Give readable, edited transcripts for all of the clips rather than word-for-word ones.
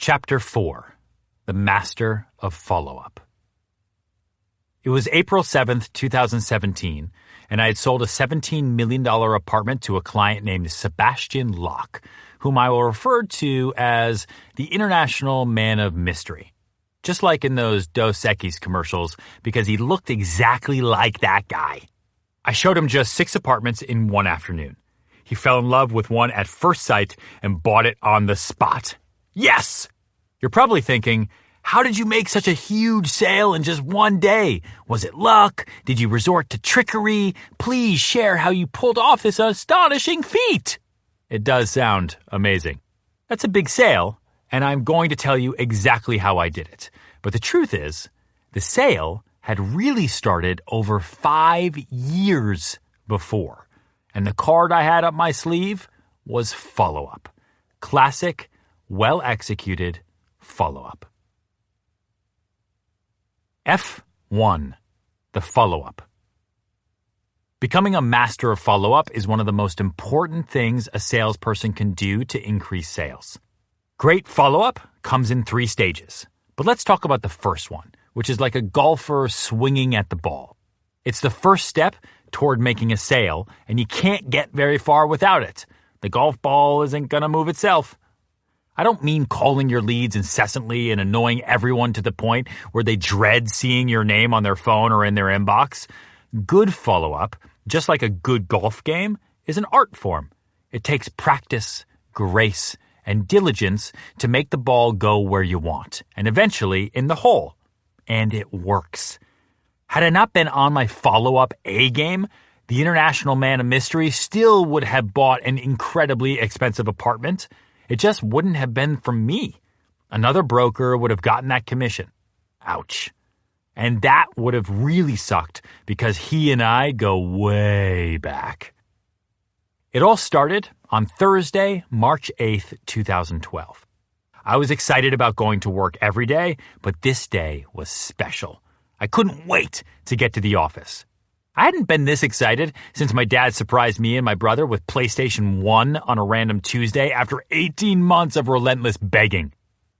Chapter 4. The Master of Follow-Up. It was April 7th, 2017, and I had sold a $17 million apartment to a client named Sebastian Locke, whom I will refer to as the International Man of Mystery. Just like in those Dos Equis commercials, because he looked exactly like that guy. I showed him just 6 apartments in one afternoon. He fell in love with one at first sight and bought it on the spot. Yes! You're probably thinking, how did you make such a huge sale in just one day? Was it luck? Did you resort to trickery? Please share how you pulled off this astonishing feat. It does sound amazing. That's a big sale, and I'm going to tell you exactly how I did it. But the truth is, the sale had really started over 5 years before. And the card I had up my sleeve was follow-up. Classic, well-executed follow-up. F1. The follow-up. Becoming a master of follow-up is one of the most important things a salesperson can do to increase sales. Great follow-up comes in 3 stages. But let's talk about the first one, which is like a golfer swinging at the ball. It's the first step toward making a sale, and you can't get very far without it. The golf ball isn't going to move itself. I don't mean calling your leads incessantly and annoying everyone to the point where they dread seeing your name on their phone or in their inbox. Good follow-up, just like a good golf game, is an art form. It takes practice, grace, and diligence to make the ball go where you want, and eventually in the hole. And it works. Had I not been on my follow-up A game, the International Man of Mystery still would have bought an incredibly expensive apartment. It just wouldn't have been from me. Another broker would have gotten that commission. Ouch. And that would have really sucked because he and I go way back. It all started on Thursday, March 8th, 2012. I was excited about going to work every day, but this day was special. I couldn't wait to get to the office. I hadn't been this excited since my dad surprised me and my brother with PlayStation 1 on a random Tuesday after 18 months of relentless begging.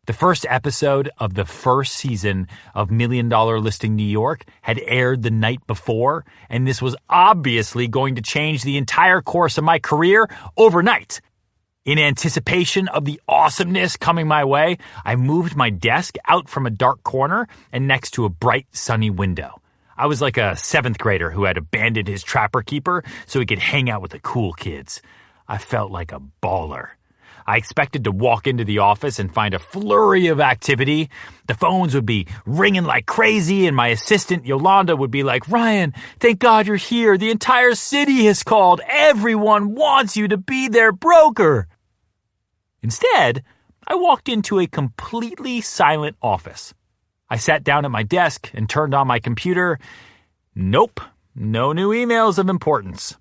The first episode of the first season of $1 Million Listing New York had aired the night before, and this was obviously going to change the entire course of my career overnight. In anticipation of the awesomeness coming my way, I moved my desk out from a dark corner and next to a bright, sunny window. I was like a 7th grader who had abandoned his trapper keeper so he could hang out with the cool kids. I felt like a baller. I expected to walk into the office and find a flurry of activity. The phones would be ringing like crazy, and my assistant, Yolanda, would be like, "Ryan, thank God you're here. The entire city has called. Everyone wants you to be their broker." Instead, I walked into a completely silent office. I sat down at my desk and turned on my computer. Nope, no new emails of importance.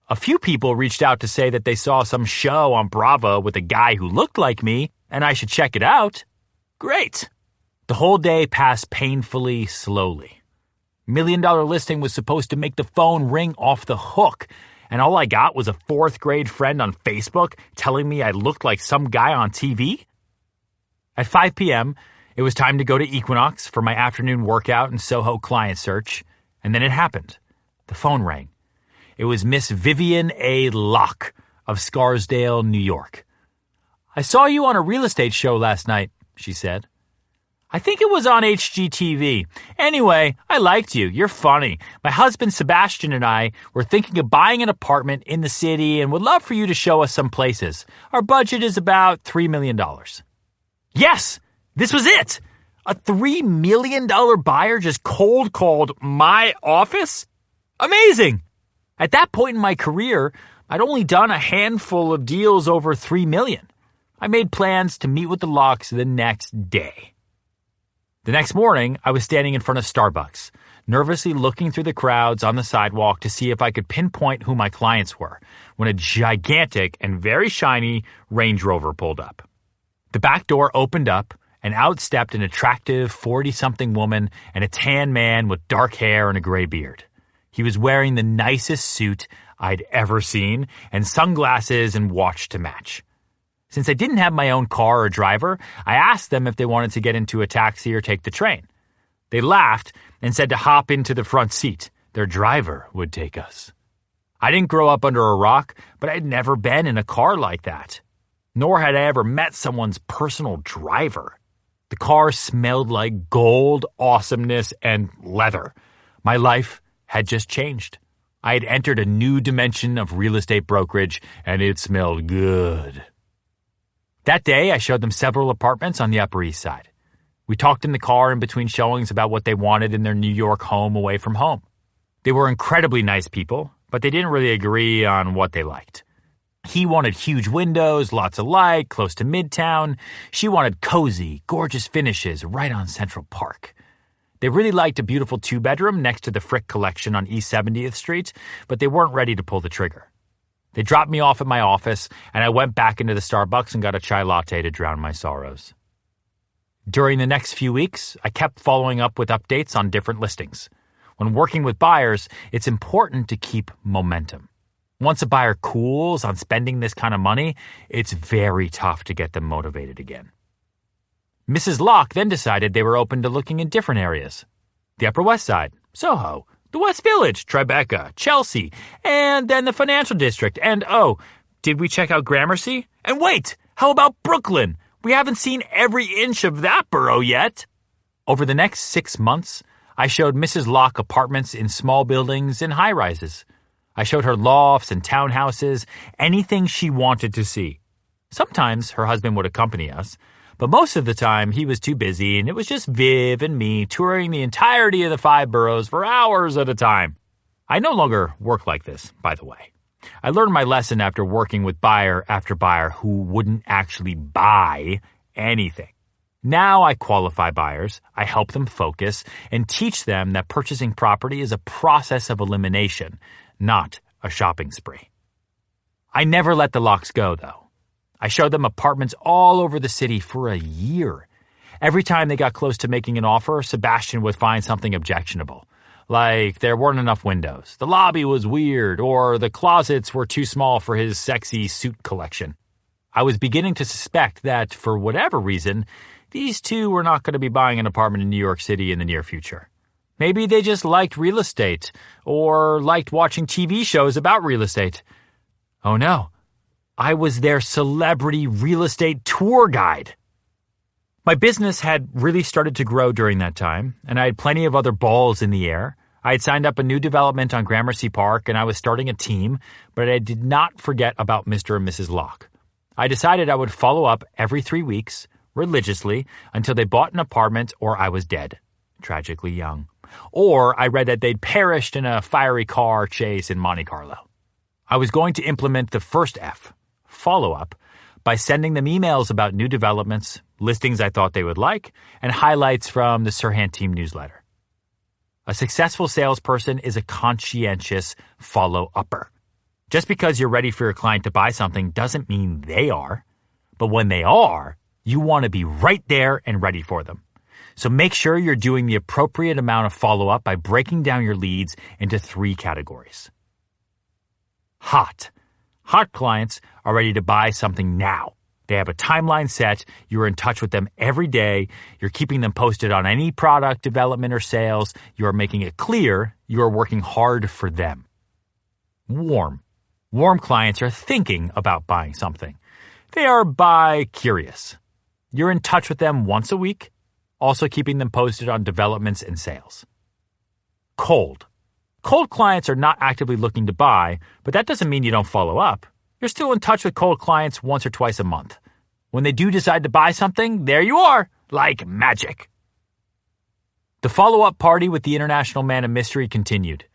A few people reached out to say that they saw some show on Bravo with a guy who looked like me, and I should check it out. Great. The whole day passed painfully slowly. $1 Million Listing was supposed to make the phone ring off the hook, and all I got was a 4th grade friend on Facebook telling me I looked like some guy on TV. At 5 p.m., it was time to go to Equinox for my afternoon workout and Soho client search, and then it happened. The phone rang. It was Miss Vivian A. Locke of Scarsdale, New York. "I saw you on a real estate show last night," she said. "I think it was on HGTV. Anyway, I liked you. You're funny. My husband Sebastian and I were thinking of buying an apartment in the city and would love for you to show us some places. Our budget is about $3 million. Yes! This was it! A $3 million buyer just cold called my office? Amazing! At that point in my career, I'd only done a handful of deals over $3 million. I made plans to meet with the Locks the next day. The next morning, I was standing in front of Starbucks, nervously looking through the crowds on the sidewalk to see if I could pinpoint who my clients were, when a gigantic and very shiny Range Rover pulled up. The back door opened up, and out stepped an attractive 40-something woman and a tan man with dark hair and a gray beard. He was wearing the nicest suit I'd ever seen and sunglasses and watch to match. Since I didn't have my own car or driver, I asked them if they wanted to get into a taxi or take the train. They laughed and said to hop into the front seat. Their driver would take us. I didn't grow up under a rock, but I'd never been in a car like that. Nor had I ever met someone's personal driver. The car smelled like gold, awesomeness, and leather. My life had just changed. I had entered a new dimension of real estate brokerage, and it smelled good. That day, I showed them several apartments on the Upper East Side. We talked in the car in between showings about what they wanted in their New York home away from home. They were incredibly nice people, but they didn't really agree on what they liked. He wanted huge windows, lots of light, close to Midtown. She wanted cozy, gorgeous finishes right on Central Park. They really liked a beautiful 2-bedroom next to the Frick Collection on East 70th Street, but they weren't ready to pull the trigger. They dropped me off at my office, and I went back into the Starbucks and got a chai latte to drown my sorrows. During the next few weeks, I kept following up with updates on different listings. When working with buyers, it's important to keep momentum. Once a buyer cools on spending this kind of money, it's very tough to get them motivated again. Mrs. Locke then decided they were open to looking in different areas. The Upper West Side, Soho, the West Village, Tribeca, Chelsea, and then the Financial District. And did we check out Gramercy? And wait, how about Brooklyn? We haven't seen every inch of that borough yet. Over the next 6 months, I showed Mrs. Locke apartments in small buildings and high-rises. I showed her lofts and townhouses, anything she wanted to see. Sometimes her husband would accompany us, but most of the time he was too busy and it was just Viv and me touring the entirety of the 5 boroughs for hours at a time. I no longer work like this, by the way. I learned my lesson after working with buyer after buyer who wouldn't actually buy anything. Now I qualify buyers, I help them focus, and teach them that purchasing property is a process of elimination, not a shopping spree. I never let the Locks go, though. I showed them apartments all over the city for a year. Every time they got close to making an offer, Sebastian would find something objectionable. Like there weren't enough windows, the lobby was weird, or the closets were too small for his sexy suit collection. I was beginning to suspect that, for whatever reason, these two were not going to be buying an apartment in New York City in the near future. Maybe they just liked real estate, or liked watching TV shows about real estate. Oh no, I was their celebrity real estate tour guide. My business had really started to grow during that time, and I had plenty of other balls in the air. I had signed up a new development on Gramercy Park, and I was starting a team, but I did not forget about Mr. and Mrs. Locke. I decided I would follow up every 3 weeks, religiously, until they bought an apartment or I was dead, tragically young. Or I read that they'd perished in a fiery car chase in Monte Carlo. I was going to implement the first F, follow-up, by sending them emails about new developments, listings I thought they would like, and highlights from the Serhant Team newsletter. A successful salesperson is a conscientious follow-upper. Just because you're ready for your client to buy something doesn't mean they are. But when they are, you want to be right there and ready for them. So make sure you're doing the appropriate amount of follow-up by breaking down your leads into 3 categories. Hot. Hot clients are ready to buy something now. They have a timeline set, you're in touch with them every day, you're keeping them posted on any product development or sales, you're making it clear you're working hard for them. Warm. Warm clients are thinking about buying something. They are bi-curious. You're in touch with them once a week, also keeping them posted on developments and sales. Cold. Cold clients are not actively looking to buy, but that doesn't mean you don't follow up. You're still in touch with cold clients once or twice a month. When they do decide to buy something, there you are, like magic. The follow-up party with the International Man of Mystery continued.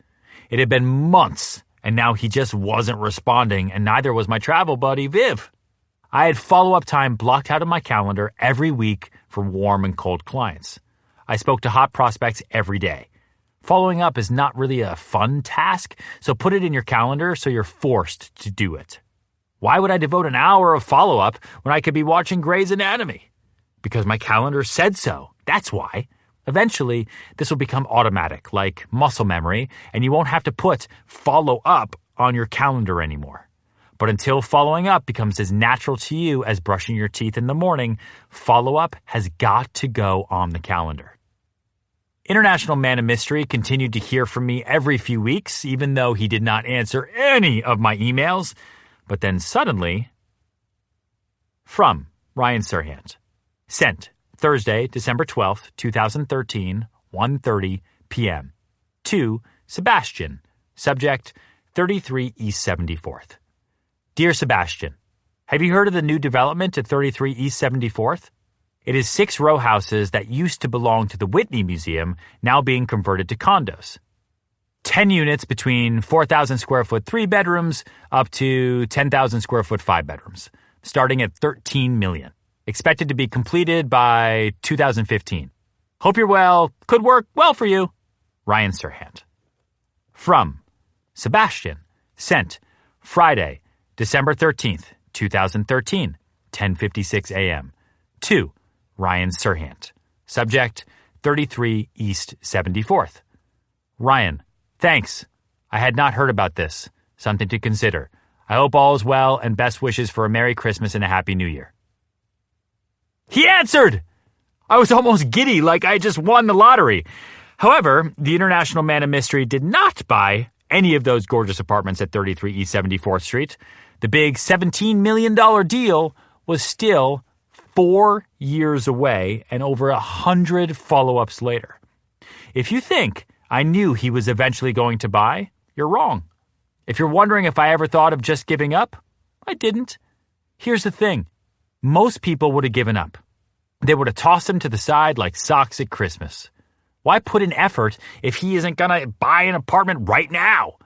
It had been months, and now he just wasn't responding, and neither was my travel buddy, Viv. I had follow-up time blocked out of my calendar every week for warm and cold clients. I spoke to hot prospects every day. Following up is not really a fun task, so put it in your calendar so you're forced to do it. Why would I devote an hour of follow-up when I could be watching Grey's Anatomy? Because my calendar said so. That's why. Eventually, this will become automatic, like muscle memory, and you won't have to put follow-up on your calendar anymore. But until following up becomes as natural to you as brushing your teeth in the morning, follow-up has got to go on the calendar. International Man of Mystery continued to hear from me every few weeks, even though he did not answer any of my emails. But then suddenly, from Ryan Serhant. Sent Thursday, December 12th, 2013, 1:30 p.m. To Sebastian. Subject, 33 East 74th. Dear Sebastian, have you heard of the new development at 33 East 74th? It is 6 row houses that used to belong to the Whitney Museum, now being converted to condos. 10 units between 4,000 square foot 3 bedrooms up to 10,000 square foot 5 bedrooms, starting at $13 million. Expected to be completed by 2015. Hope you're well. Could work well for you. Ryan Serhant. From Sebastian. Sent Friday, December 13th, 2013, 10:56 a.m. To Ryan Serhant. Subject, 33 East 74th. Ryan, thanks. I had not heard about this. Something to consider. I hope all is well and best wishes for a Merry Christmas and a Happy New Year. He answered! I was almost giddy like I just won the lottery. However, the International Man of Mystery did not buy any of those gorgeous apartments at 33 East 74th Street. The big $17 million deal was still 4 years away and over 100 follow-ups later. If you think I knew he was eventually going to buy, you're wrong. If you're wondering if I ever thought of just giving up, I didn't. Here's the thing. Most people would have given up. They would have tossed him to the side like socks at Christmas. Why put in effort if he isn't going to buy an apartment right now?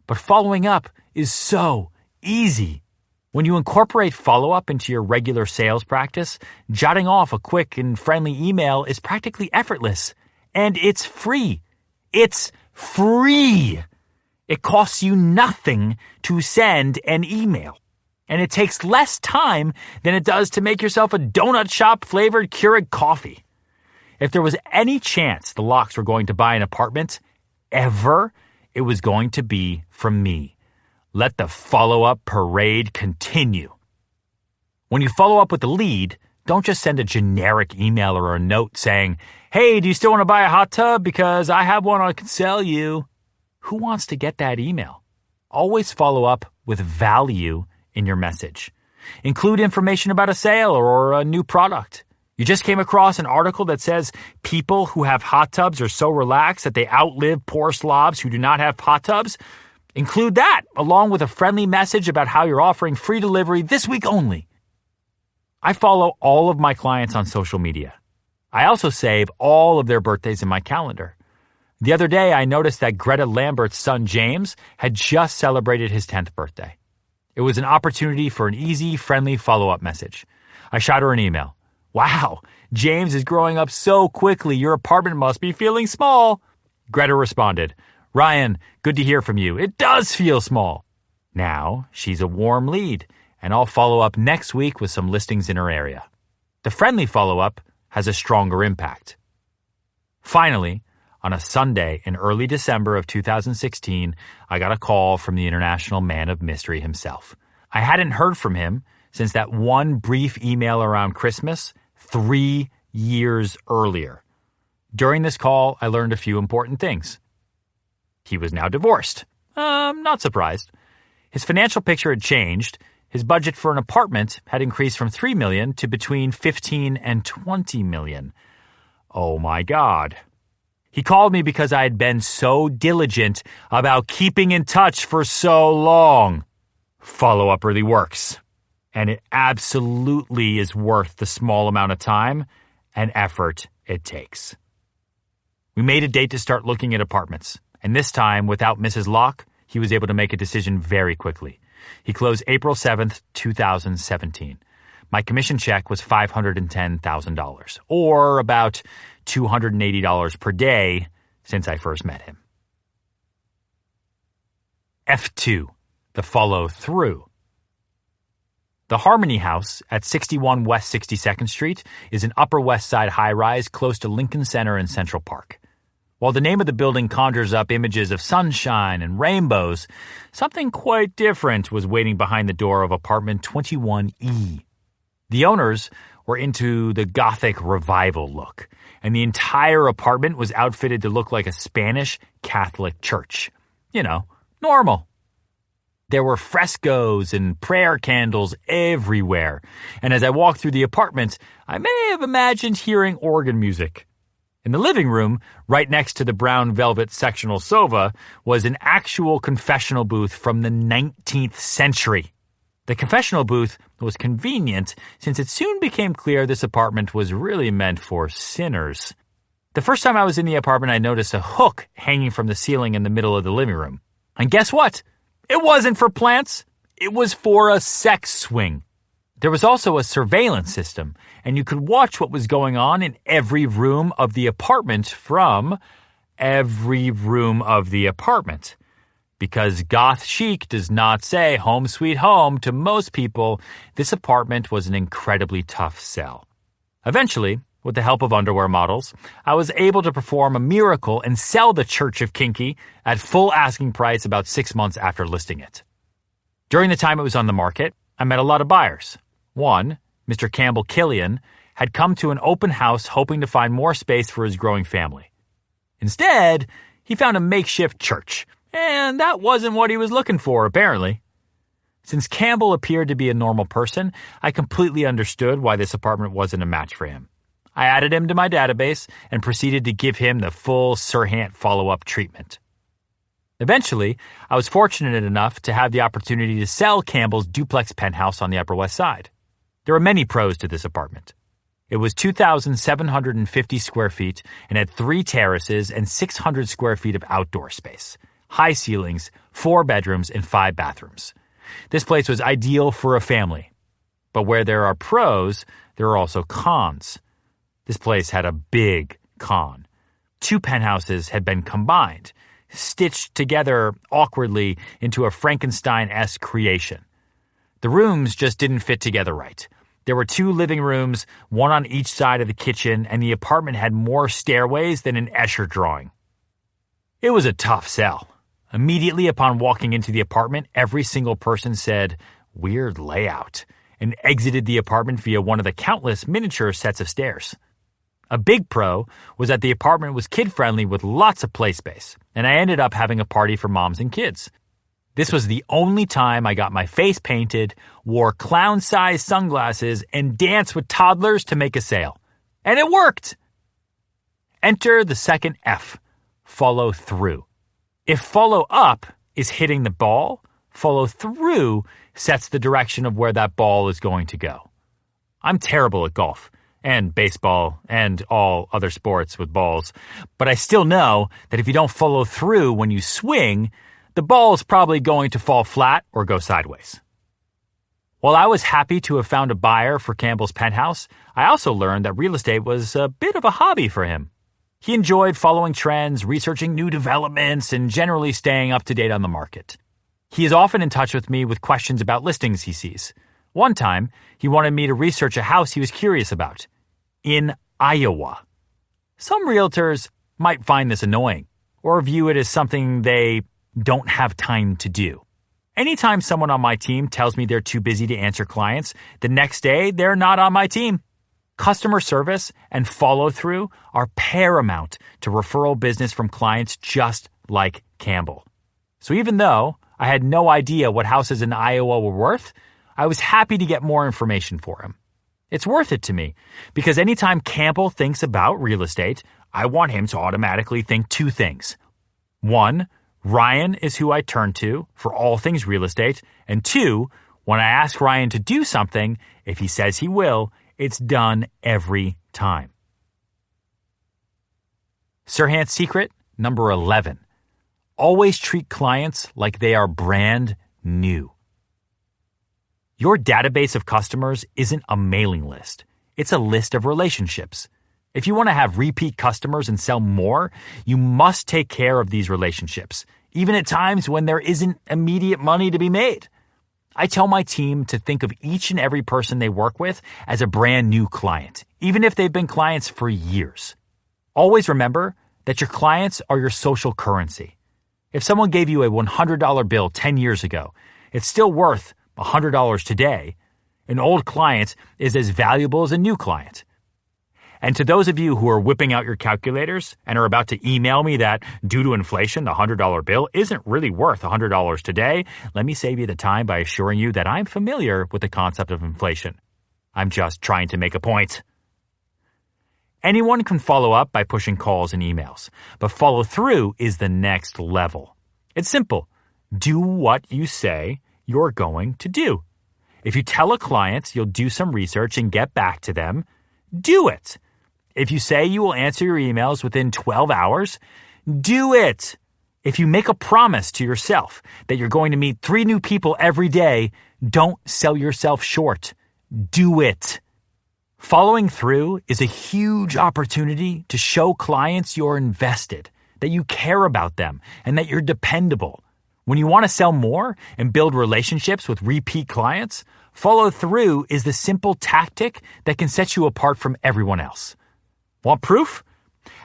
But following up is so easy. When you incorporate follow-up into your regular sales practice, jotting off a quick and friendly email is practically effortless. And it's free. It's free. It costs you nothing to send an email. And it takes less time than it does to make yourself a donut shop flavored Keurig coffee. If there was any chance the Locks were going to buy an apartment, ever, it was going to be from me. Let the follow-up parade continue. When you follow up with the lead, don't just send a generic email or a note saying, hey, do you still want to buy a hot tub? Because I have one I can sell you. Who wants to get that email? Always follow up with value in your message. Include information about a sale or a new product. You just came across an article that says people who have hot tubs are so relaxed that they outlive poor slobs who do not have hot tubs. Include that, along with a friendly message about how you're offering free delivery this week only. I follow all of my clients on social media. I also save all of their birthdays in my calendar. The other day, I noticed that Greta Lambert's son, James, had just celebrated his 10th birthday. It was an opportunity for an easy, friendly follow-up message. I shot her an email. Wow, James is growing up so quickly, your apartment must be feeling small. Greta responded, Ryan, good to hear from you. It does feel small. Now, she's a warm lead, and I'll follow up next week with some listings in her area. The friendly follow-up has a stronger impact. Finally, on a Sunday in early December of 2016, I got a call from the International Man of Mystery himself. I hadn't heard from him since that one brief email around Christmas 3 years earlier. During this call, I learned a few important things. He was now divorced. Not surprised. His financial picture had changed. His budget for an apartment had increased from $3 million to between $15 and $20 million. Oh my God. He called me because I had been so diligent about keeping in touch for so long. Follow-up really works. And it absolutely is worth the small amount of time and effort it takes. We made a date to start looking at apartments. And this time, without Mrs. Locke, he was able to make a decision very quickly. He closed April 7th, 2017. My commission check was $510,000, or about $280 per day since I first met him. F2, the follow-through. The Harmony House at 61 West 62nd Street is an Upper West Side high-rise close to Lincoln Center and Central Park. While the name of the building conjures up images of sunshine and rainbows, something quite different was waiting behind the door of apartment 21E. The owners were into the Gothic revival look, and the entire apartment was outfitted to look like a Spanish Catholic church. You know, normal. There were frescoes and prayer candles everywhere, and as I walked through the apartment, I may have imagined hearing organ music. In the living room, right next to the brown velvet sectional sofa, was an actual confessional booth from the 19th century. The confessional booth was convenient since it soon became clear this apartment was really meant for sinners. The first time I was in the apartment, I noticed a hook hanging from the ceiling in the middle of the living room. And guess what? It wasn't for plants. It was for a sex swing. There was also a surveillance system, and you could watch what was going on in every room of the apartment from every room of the apartment. Because goth chic does not say home sweet home to most people, this apartment was an incredibly tough sell. Eventually, with the help of underwear models, I was able to perform a miracle and sell the Church of Kinky at full asking price about 6 months after listing it. During the time it was on the market, I met a lot of buyers. One, Mr. Campbell Killian, had come to an open house hoping to find more space for his growing family. Instead, he found a makeshift church, and that wasn't what he was looking for, apparently. Since Campbell appeared to be a normal person, I completely understood why this apartment wasn't a match for him. I added him to my database and proceeded to give him the full Serhant follow-up treatment. Eventually, I was fortunate enough to have the opportunity to sell Campbell's duplex penthouse on the Upper West Side. There were many pros to this apartment. It was 2,750 square feet and had 3 terraces and 600 square feet of outdoor space, high ceilings, 4 bedrooms, and 5 bathrooms. This place was ideal for a family. But where there are pros, there are also cons. This place had a big con. 2 penthouses had been combined, stitched together awkwardly into a Frankenstein-esque creation. The rooms just didn't fit together right. There were 2 living rooms, one on each side of the kitchen, and the apartment had more stairways than an Escher drawing. It was a tough sell. Immediately upon walking into the apartment, every single person said, "Weird layout," and exited the apartment via one of the countless miniature sets of stairs. A big pro was that the apartment was kid-friendly with lots of play space, and I ended up having a party for moms and kids. This was the only time I got my face painted, wore clown-sized sunglasses, and danced with toddlers to make a sale. And it worked! Enter the second F, follow through. If follow up is hitting the ball, follow through sets the direction of where that ball is going to go. I'm terrible at golf and baseball and all other sports with balls, but I still know that if you don't follow through when you swing, the ball is probably going to fall flat or go sideways. While I was happy to have found a buyer for Campbell's penthouse, I also learned that real estate was a bit of a hobby for him. He enjoyed following trends, researching new developments, and generally staying up to date on the market. He is often in touch with me with questions about listings he sees. One time, he wanted me to research a house he was curious about. In Iowa. Some realtors might find this annoying, or view it as something they don't have time to do. Anytime someone on my team tells me they're too busy to answer clients, the next day they're not on my team. Customer service and follow-through are paramount to referral business from clients just like Campbell. So even though I had no idea what houses in Iowa were worth, I was happy to get more information for him. It's worth it to me because anytime Campbell thinks about real estate, I want him to automatically think 2 things. 1, Ryan is who I turn to for all things real estate. And 2, when I ask Ryan to do something, if he says he will, it's done every time. Serhant secret number 11. Always treat clients like they are brand new. Your database of customers isn't a mailing list. It's a list of relationships. If you want to have repeat customers and sell more, you must take care of these relationships, even at times when there isn't immediate money to be made. I tell my team to think of each and every person they work with as a brand new client, even if they've been clients for years. Always remember that your clients are your social currency. If someone gave you a $100 bill 10 years ago, it's still worth $100 today. An old client is as valuable as a new client. And to those of you who are whipping out your calculators and are about to email me that due to inflation, the $100 bill isn't really worth $100 today, let me save you the time by assuring you that I'm familiar with the concept of inflation. I'm just trying to make a point. Anyone can follow up by pushing calls and emails, but follow through is the next level. It's simple. Do what you say you're going to do. If you tell a client you'll do some research and get back to them, do it. If you say you will answer your emails within 12 hours, do it. If you make a promise to yourself that you're going to meet 3 new people every day, don't sell yourself short. Do it. Following through is a huge opportunity to show clients you're invested, that you care about them, and that you're dependable. When you want to sell more and build relationships with repeat clients, follow through is the simple tactic that can set you apart from everyone else. Want proof?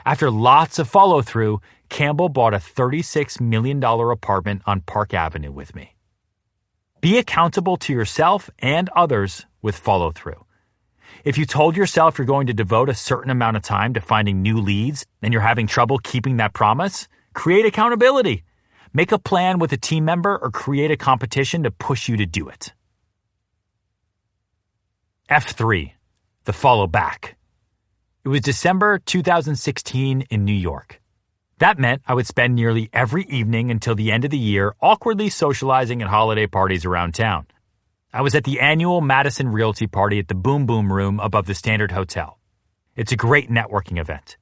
After lots of follow through, Campbell bought a $36 million apartment on Park Avenue with me. Be accountable to yourself and others with follow through. If you told yourself you're going to devote a certain amount of time to finding new leads and you're having trouble keeping that promise, create accountability. Make a plan with a team member or create a competition to push you to do it. F3, the follow back. It was December 2016 in New York. That meant I would spend nearly every evening until the end of the year awkwardly socializing at holiday parties around town. I was at the annual Madison Realty party at the Boom Boom Room above the Standard Hotel. It's a great networking event.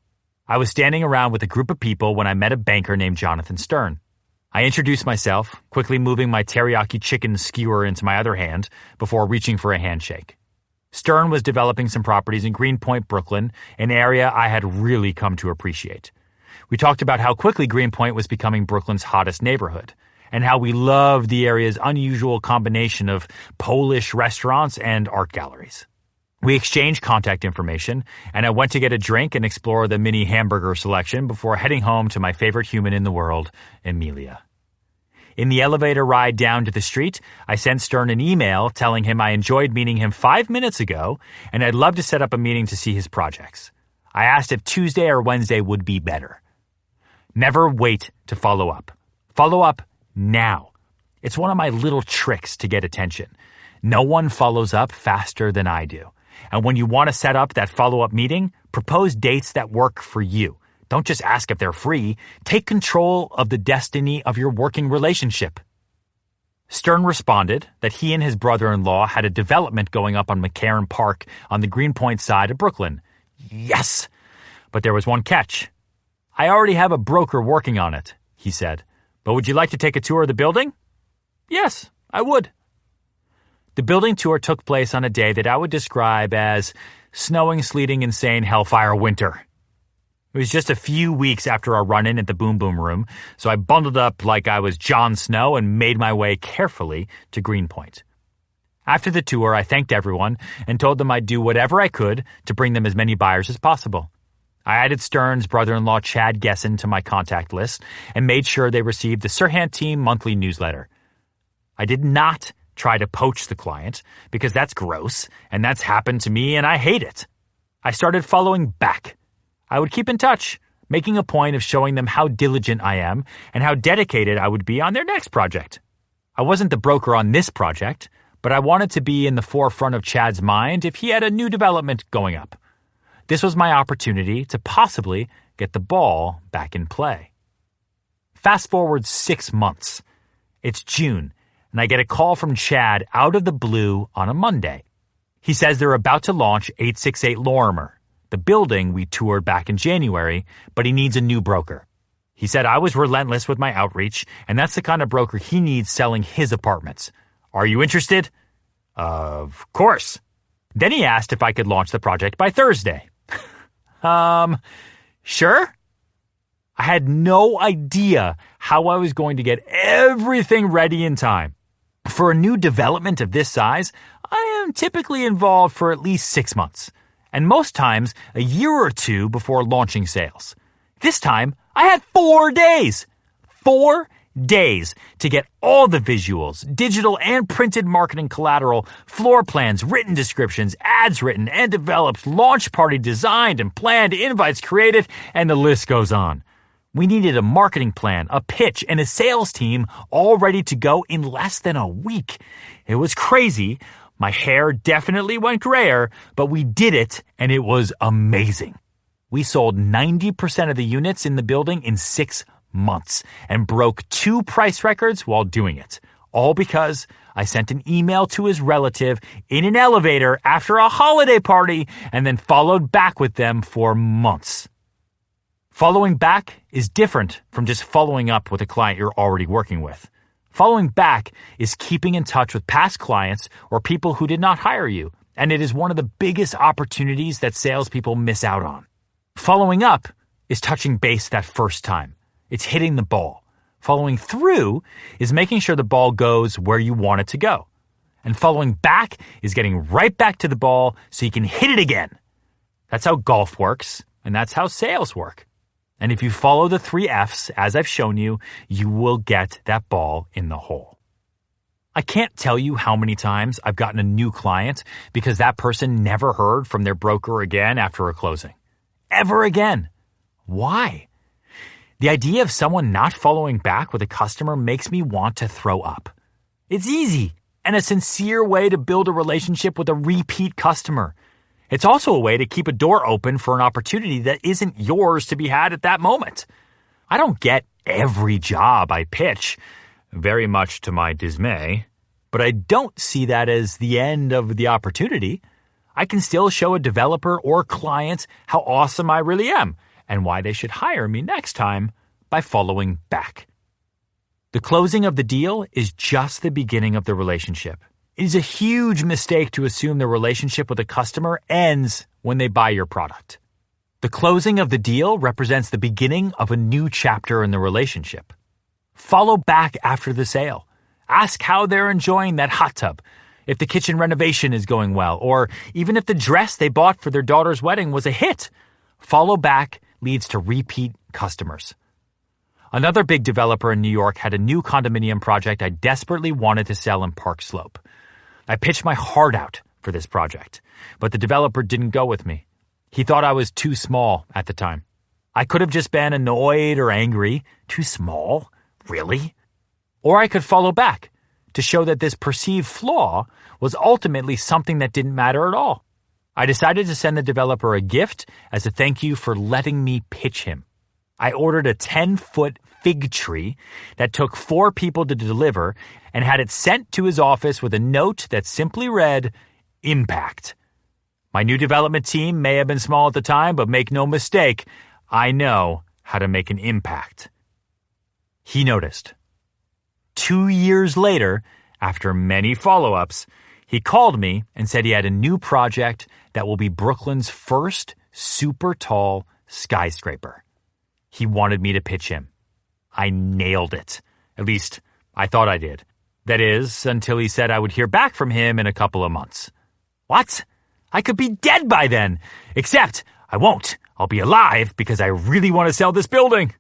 I was standing around with a group of people when I met a banker named Jonathan Stern. I introduced myself, quickly moving my teriyaki chicken skewer into my other hand before reaching for a handshake. Stern was developing some properties in Greenpoint, Brooklyn, an area I had really come to appreciate. We talked about how quickly Greenpoint was becoming Brooklyn's hottest neighborhood, and how we loved the area's unusual combination of Polish restaurants and art galleries. We exchanged contact information, and I went to get a drink and explore the mini hamburger selection before heading home to my favorite human in the world, Emilia. In the elevator ride down to the street, I sent Stern an email telling him I enjoyed meeting him 5 minutes ago and I'd love to set up a meeting to see his projects. I asked if Tuesday or Wednesday would be better. Never wait to follow up. Follow up now. It's one of my little tricks to get attention. No one follows up faster than I do. And when you want to set up that follow-up meeting, propose dates that work for you. Don't just ask if they're free. Take control of the destiny of your working relationship. Stern responded that he and his brother-in-law had a development going up on McCarran Park on the Greenpoint side of Brooklyn. Yes! But there was one catch. I already have a broker working on it, he said. But would you like to take a tour of the building? Yes, I would. The building tour took place on a day that I would describe as snowing, sleeting, insane hellfire winter. It was just a few weeks after our run-in at the Boom Boom Room, so I bundled up like I was Jon Snow and made my way carefully to Greenpoint. After the tour, I thanked everyone and told them I'd do whatever I could to bring them as many buyers as possible. I added Stern's brother-in-law Chad Gesson to my contact list and made sure they received the Serhant Team monthly newsletter. I did not try to poach the client because that's gross and that's happened to me and I hate it. I started following back. I would keep in touch, making a point of showing them how diligent I am and how dedicated I would be on their next project. I wasn't the broker on this project, but I wanted to be in the forefront of Chad's mind if he had a new development going up. This was my opportunity to possibly get the ball back in play. Fast forward 6 months. It's June, and I get a call from Chad out of the blue on a Monday. He says they're about to launch 868 Lorimer, the building we toured back in January, but he needs a new broker. He said I was relentless with my outreach, and that's the kind of broker he needs selling his apartments. Are you interested? Of course. Then he asked if I could launch the project by Thursday. Sure? I had no idea how I was going to get everything ready in time. For a new development of this size, I am typically involved for at least 6 months, and most times a year or two before launching sales. This time, I had 4 days. 4 days to get all the visuals, digital and printed marketing collateral, floor plans, written descriptions, ads written and developed, launch party designed and planned, invites created, and the list goes on. We needed a marketing plan, a pitch, and a sales team all ready to go in less than a week. It was crazy. My hair definitely went grayer, but we did it, and it was amazing. We sold 90% of the units in the building in 6 months and broke 2 price records while doing it. All because I sent an email to his relative in an elevator after a holiday party and then followed back with them for months. Following back is different from just following up with a client you're already working with. Following back is keeping in touch with past clients or people who did not hire you, and it is one of the biggest opportunities that salespeople miss out on. Following up is touching base that first time. It's hitting the ball. Following through is making sure the ball goes where you want it to go. And following back is getting right back to the ball so you can hit it again. That's how golf works, and that's how sales work. And if you follow the 3 F's, as I've shown you, you will get that ball in the hole. I can't tell you how many times I've gotten a new client because that person never heard from their broker again after a closing. Ever again. Why? The idea of someone not following back with a customer makes me want to throw up. It's easy and a sincere way to build a relationship with a repeat customer. It's also a way to keep a door open for an opportunity that isn't yours to be had at that moment. I don't get every job I pitch, very much to my dismay, but I don't see that as the end of the opportunity. I can still show a developer or client how awesome I really am and why they should hire me next time by following back. The closing of the deal is just the beginning of the relationship. It is a huge mistake to assume the relationship with a customer ends when they buy your product. The closing of the deal represents the beginning of a new chapter in the relationship. Follow back after the sale. Ask how they're enjoying that hot tub, if the kitchen renovation is going well, or even if the dress they bought for their daughter's wedding was a hit. Follow back leads to repeat customers. Another big developer in New York had a new condominium project I desperately wanted to sell in Park Slope. I pitched my heart out for this project, but the developer didn't go with me. He thought I was too small at the time. I could have just been annoyed or angry. Too small? Really? Or I could follow back to show that this perceived flaw was ultimately something that didn't matter at all. I decided to send the developer a gift as a thank you for letting me pitch him. I ordered a 10-foot fig tree that took 4 people to deliver and had it sent to his office with a note that simply read, Impact. My new development team may have been small at the time, but make no mistake, I know how to make an impact. He noticed. 2 years later, after many follow-ups, he called me and said he had a new project that will be Brooklyn's first super tall skyscraper. He wanted me to pitch him. I nailed it. At least, I thought I did. That is, until he said I would hear back from him in a couple of months. What? I could be dead by then. Except, I won't. I'll be alive because I really want to sell this building.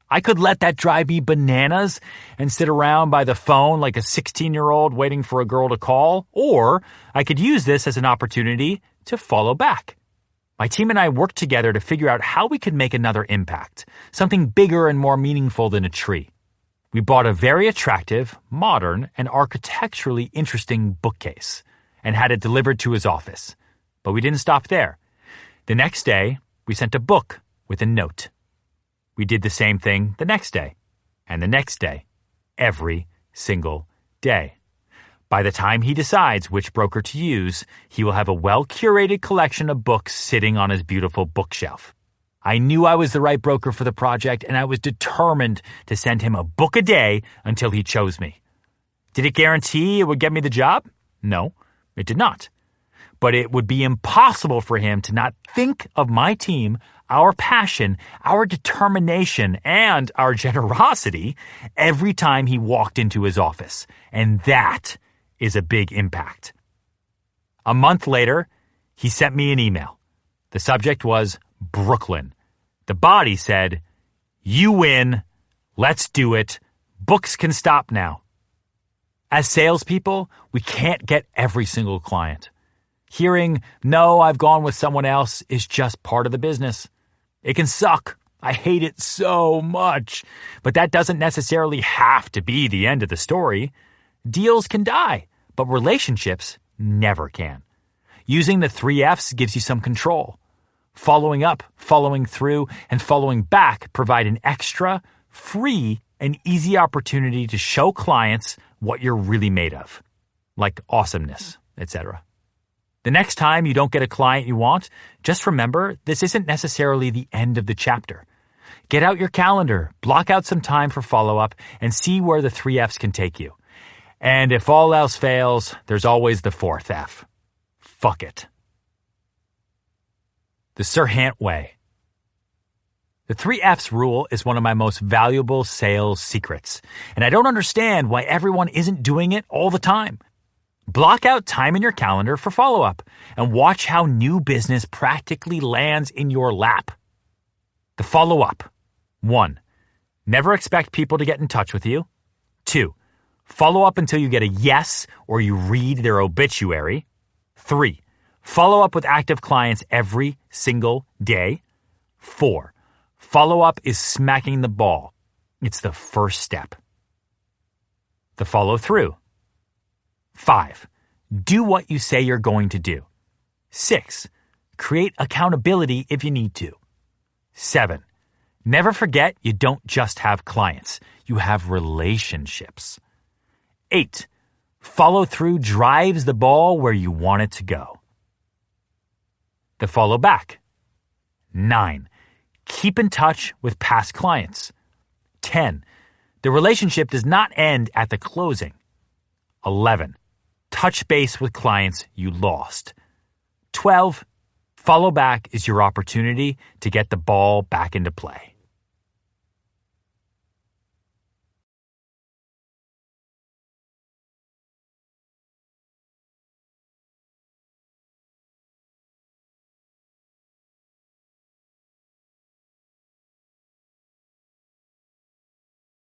I could let that drive me bananas and sit around by the phone like a 16-year-old waiting for a girl to call, or I could use this as an opportunity to follow back. My team and I worked together to figure out how we could make another impact, something bigger and more meaningful than a tree. We bought a very attractive, modern, and architecturally interesting bookcase and had it delivered to his office. But we didn't stop there. The next day, we sent a book with a note. We did the same thing the next day, and the next day, every single day. By the time he decides which broker to use, he will have a well-curated collection of books sitting on his beautiful bookshelf. I knew I was the right broker for the project, and I was determined to send him a book a day until he chose me. Did it guarantee it would get me the job? No, it did not. But it would be impossible for him to not think of my team, our passion, our determination, and our generosity every time he walked into his office. And that is a big impact. A month later, he sent me an email. The subject was Brooklyn. The body said, "You win. Let's do it. Books can stop now." As salespeople, we can't get every single client. Hearing, "No, I've gone with someone else," is just part of the business. It can suck. I hate it so much. But that doesn't necessarily have to be the end of the story. Deals can die, but relationships never can. Using the 3 F's gives you some control. Following up, following through, and following back provide an extra, free, and easy opportunity to show clients what you're really made of, like awesomeness, etc. The next time you don't get a client you want, just remember this isn't necessarily the end of the chapter. Get out your calendar, block out some time for follow-up, and see where the 3 F's can take you. And if all else fails, there's always the 4th F. Fuck it. The Serhant Way. The 3 F's rule is one of my most valuable sales secrets, and I don't understand why everyone isn't doing it all the time. Block out time in your calendar for follow-up and watch how new business practically lands in your lap. The follow-up. 1. Never expect people to get in touch with you. 2. Follow up until you get a yes or you read their obituary. 3. Follow up with active clients every single day. 4. Follow up is smacking the ball. It's the first step. The follow through. 5. Do what you say you're going to do. 6. Create accountability if you need to. 7. Never forget you don't just have clients. You have relationships. 8. Follow through drives the ball where you want it to go. The follow back. 9. Keep in touch with past clients. 10. The relationship does not end at the closing. 11. Touch base with clients you lost. 12. Follow back is your opportunity to get the ball back into play.